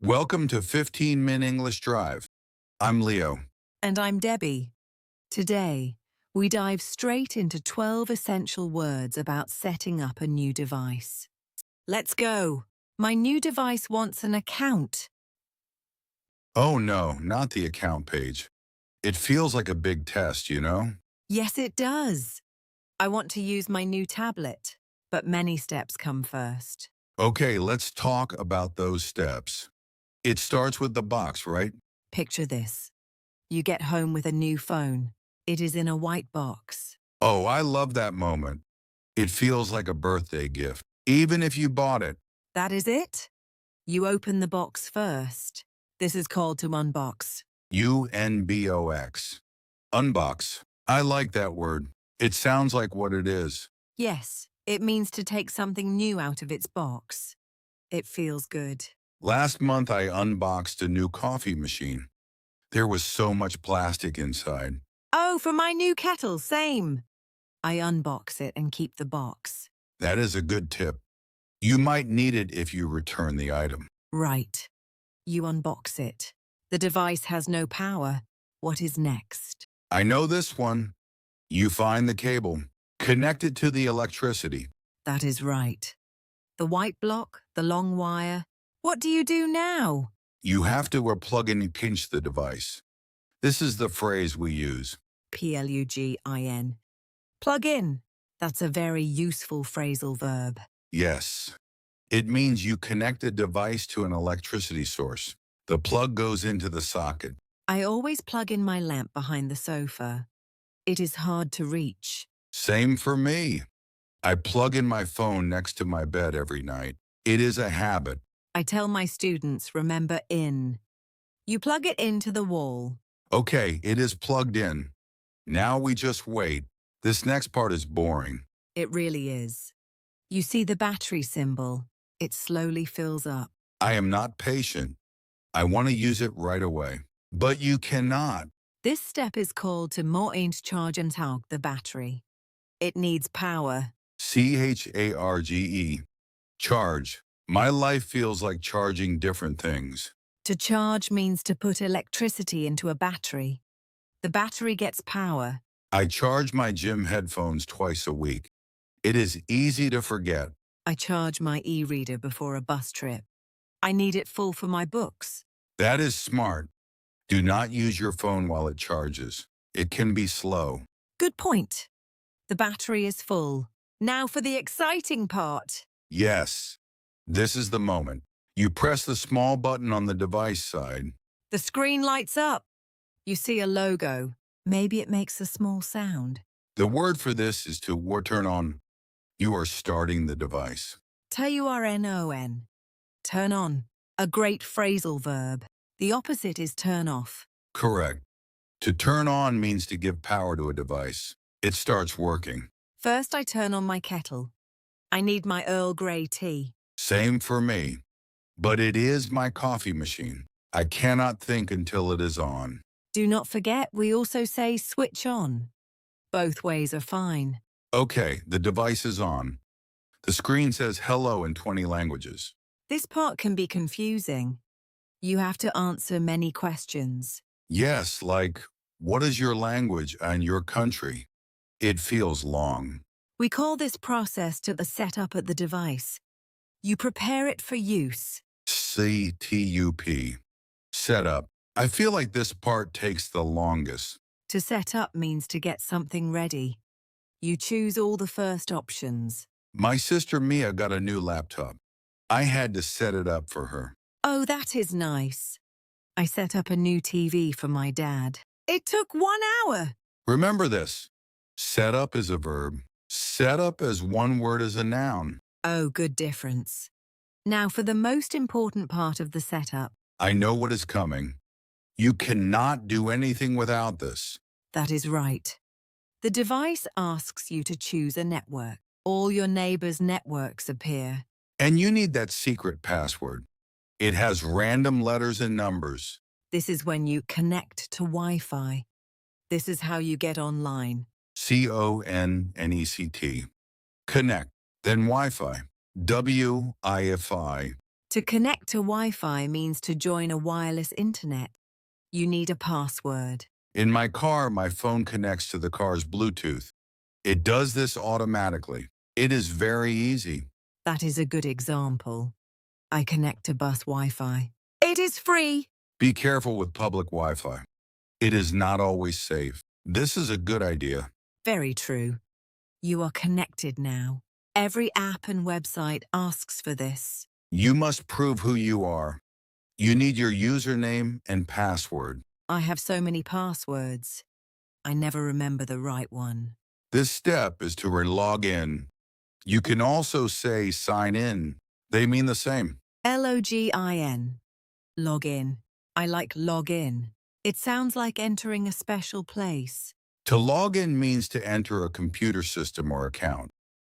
Welcome to 15-Minute English Drive. I'm Leo. And I'm Debbie. Today, we dive straight into 12 essential words about setting up a new device. Let's go. My new device wants an account. Oh no, not the account page. It feels like a big test, you know? Yes, it does. I want to use my new tablet, but many steps come first. Okay, let's talk about those steps. It starts with the box, right? Picture this. You get home with a new phone. It is in a white box. Oh, I love that moment. It feels like a birthday gift, even if you bought it. That is it. You open the box first. This is called to unbox. UNBOX. Unbox. I like that word. It sounds like what it is. Yes, it means to take something new out of its box. It feels good. Last month, I unboxed a new coffee machine. There was so much plastic inside. Oh, for my new kettle, same. I unbox it and keep the box. That is a good tip. You might need it if you return the item. Right. You unbox it. The device has no power. What is next? I know this one. You find the cable. Connect it to the electricity. That is right. The white block, the long wire. What do you do now? You have to plug and pinch the device. This is the phrase we use. plugin. Plug in. That's a very useful phrasal verb. Yes. It means you connect a device to an electricity source. The plug goes into the socket. I always plug in my lamp behind the sofa. It is hard to reach. Same for me. I plug in my phone next to my bed every night. It is a habit. I tell my students, remember in. You plug it into the wall. Okay, it is plugged in. Now we just wait. This next part is boring. It really is. You see the battery symbol. It slowly fills up. I am not patient. I want to use it right away. But you cannot. This step is called to charge the battery. It needs power. CHARGE. Charge. My life feels like charging different things. To charge means to put electricity into a battery. The battery gets power. I charge my gym headphones twice a week. It is easy to forget. I charge my e-reader before a bus trip. I need it full for my books. That is smart. Do not use your phone while it charges. It can be slow. Good point. The battery is full. Now for the exciting part. Yes. This is the moment. You press the small button on the device side. The screen lights up. You see a logo. Maybe it makes a small sound. The word for this is to turn on. You are starting the device. turn. Turn on. A great phrasal verb. The opposite is turn off. Correct. To turn on means to give power to a device. It starts working. First, I turn on my kettle. I need my Earl Grey tea. Same for me. But it is my coffee machine. I cannot think until it is on. Do not forget, we also say switch on. Both ways are fine. Okay, the device is on. The screen says hello in 20 languages. This part can be confusing. You have to answer many questions. Yes, like, what is your language and your country? It feels long. We call this process to the setup at the device. You prepare it for use. CTUP. Setup. I feel like this part takes the longest. To set up means to get something ready. You choose all the first options. My sister Mia got a new laptop. I had to set it up for her. Oh, that is nice. I set up a new TV for my dad. It took 1 hour. Remember this. Set up is a verb. Set up as one word as a noun. Oh, good difference. Now for the most important part of the setup. I know what is coming. You cannot do anything without this. That is right. The device asks you to choose a network. All your neighbors' networks appear. And you need that secret password. It has random letters and numbers. This is when you connect to Wi-Fi. This is how you get online. CONNECT. Connect. Then Wi-Fi. WIFI. To connect to Wi-Fi means to join a wireless internet. You need a password. In my car, my phone connects to the car's Bluetooth. It does this automatically. It is very easy. That is a good example. I connect to bus Wi-Fi. It is free. Be careful with public Wi-Fi. It is not always safe. This is a good idea. Very true. You are connected now. Every app and website asks for this. You must prove who you are. You need your username and password. I have so many passwords. I never remember the right one. This step is to log in. You can also say sign in. They mean the same. Login. Log in. I like log in. It sounds like entering a special place. To log in means to enter a computer system or account.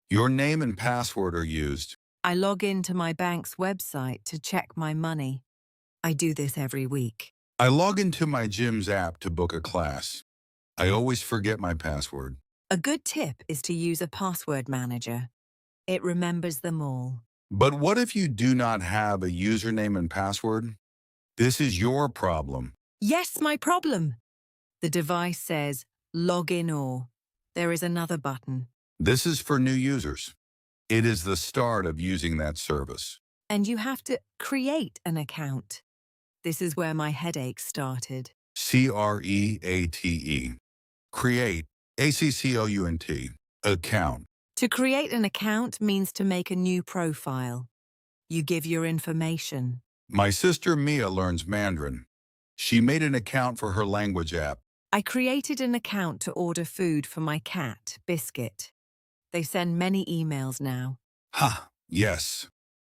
Your name and password are used. I log into my bank's website to check my money. I do this every week. I log into my gym's app to book a class. I always forget my password. A good tip is to use a password manager. It remembers them all. But what if you do not have a username and password? This is your problem. Yes, my problem. The device says log in or there is another button. This is for new users. It is the start of using that service. And you have to create an account. This is where my headache started. CREATE. Create. ACCOUNT. Account. To create an account means to make a new profile. You give your information. My sister Mia learns Mandarin. She made an account for her language app. I created an account to order food for my cat, Biscuit. They send many emails now. Yes.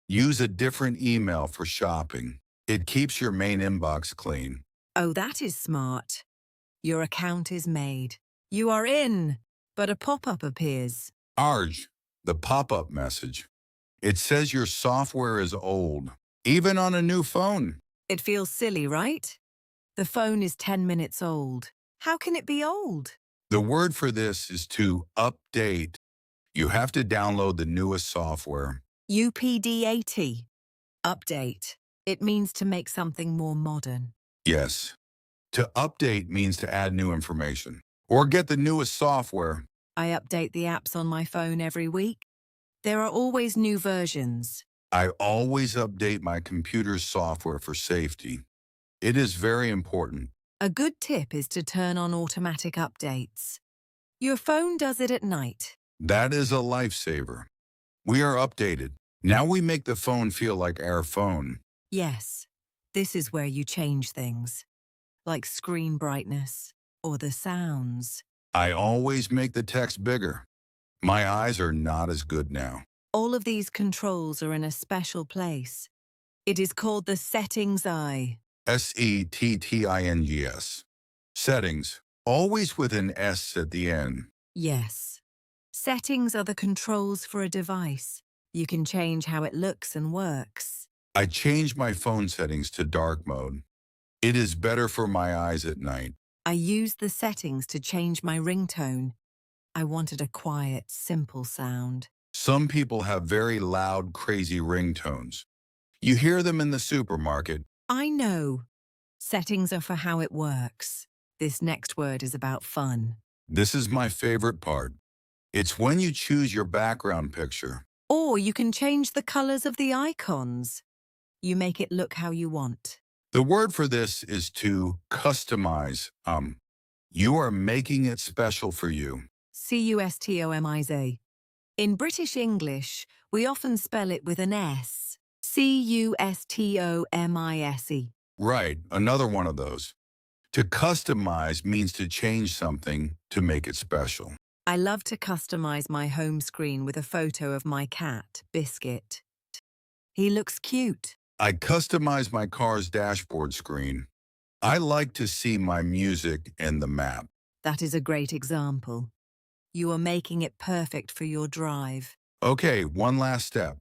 Use a different email for shopping. It keeps your main inbox clean. Oh, that is smart. Your account is made. You are in, but a pop-up appears. ARJ, the pop-up message. It says your software is old, even on a new phone. It feels silly, right? The phone is 10 minutes old. How can it be old? The word for this is to update. You have to download the newest software. UPDAT. Update. It means to make something more modern. Yes. To update means to add new information or get the newest software. I update the apps on my phone every week. There are always new versions. I always update my computer's software for safety. It is very important. A good tip is to turn on automatic updates. Your phone does it at night. That is a lifesaver. We are updated. Now we make the phone feel like our phone. Yes, this is where you change things, like screen brightness or the sounds. I always make the text bigger. My eyes are not as good now. All of these controls are in a special place. It is called the settings eye. SETTINGS. Settings, always with an S at the end. Yes. Settings are the controls for a device. You can change how it looks and works. I changed my phone settings to dark mode. It is better for my eyes at night. I used the settings to change my ringtone. I wanted a quiet, simple sound. Some people have very loud, crazy ringtones. You hear them in the supermarket. I know. Settings are for how it works. This next word is about fun. This is my favorite part. It's when you choose your background picture. Or you can change the colors of the icons. You make it look how you want. The word for this is to customize. You are making it special for you. Customize. In British English, we often spell it with an S. Customise. Right, another one of those. To customize means to change something to make it special. I love to customize my home screen with a photo of my cat, Biscuit. He looks cute. I customize my car's dashboard screen. I like to see my music and the map. That is a great example. You are making it perfect for your drive. Okay, one last step.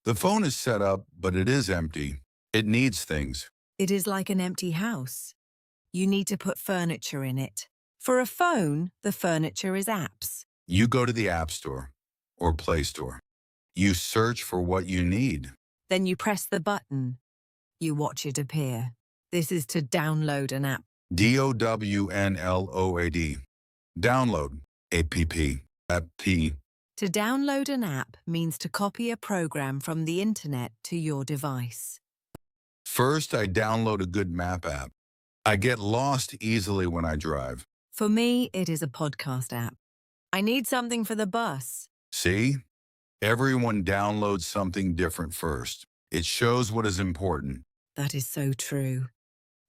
The phone is set up, but it is empty. It needs things. It is like an empty house. You need to put furniture in it. For a phone, the furniture is apps. You go to the App Store or Play Store. You search for what you need. Then you press the button. You watch it appear. This is to download an app. DOWNLOAD. Download. APP. App. To download an app means to copy a program from the internet to your device. First, I download a good map app. I get lost easily when I drive. For me, it is a podcast app. I need something for the bus. See? Everyone downloads something different first. It shows what is important. That is so true.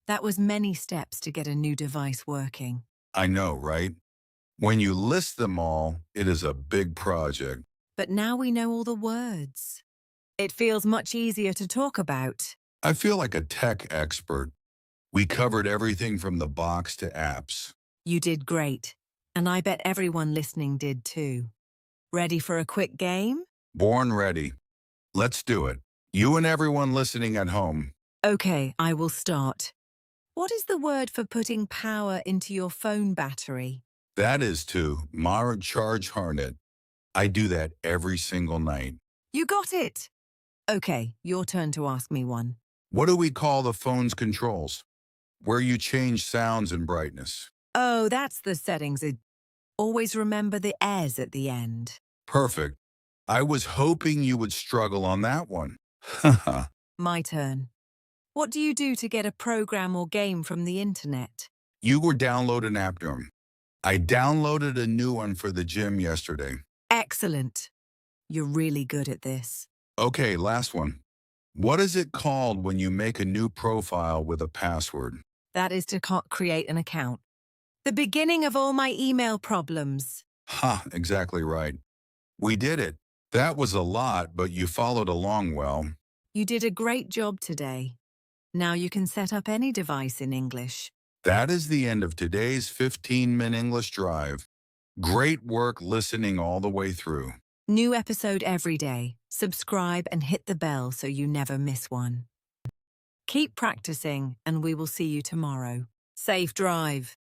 That was many steps to get a new device working. I know, right? When you list them all, it is a big project. But now we know all the words. It feels much easier to talk about. I feel like a tech expert. We covered everything from the box to apps. You did great, and I bet everyone listening did too. Ready for a quick game? Born ready. Let's do it. You and everyone listening at home. Okay, I will start. What is the word for putting power into your phone battery? That is to charge harness. I do that every single night. You got it! Okay, your turn to ask me one. What do we call the phone's controls? Where you change sounds and brightness. Oh, that's the settings. Always remember the S at the end. Perfect. I was hoping you would struggle on that one. Haha. My turn. What do you do to get a program or game from the internet? You were download an app. I downloaded a new one for the gym yesterday. Excellent. You're really good at this. Okay, last one. What is it called when you make a new profile with a password? That is to create an account. The beginning of all my email problems. Ha, exactly right. We did it. That was a lot, but you followed along well. You did a great job today. Now you can set up any device in English. That is the end of today's 15-minute English drive. Great work listening all the way through. New episode every day. Subscribe and hit the bell so you never miss one. Keep practicing, and we will see you tomorrow. Safe drive.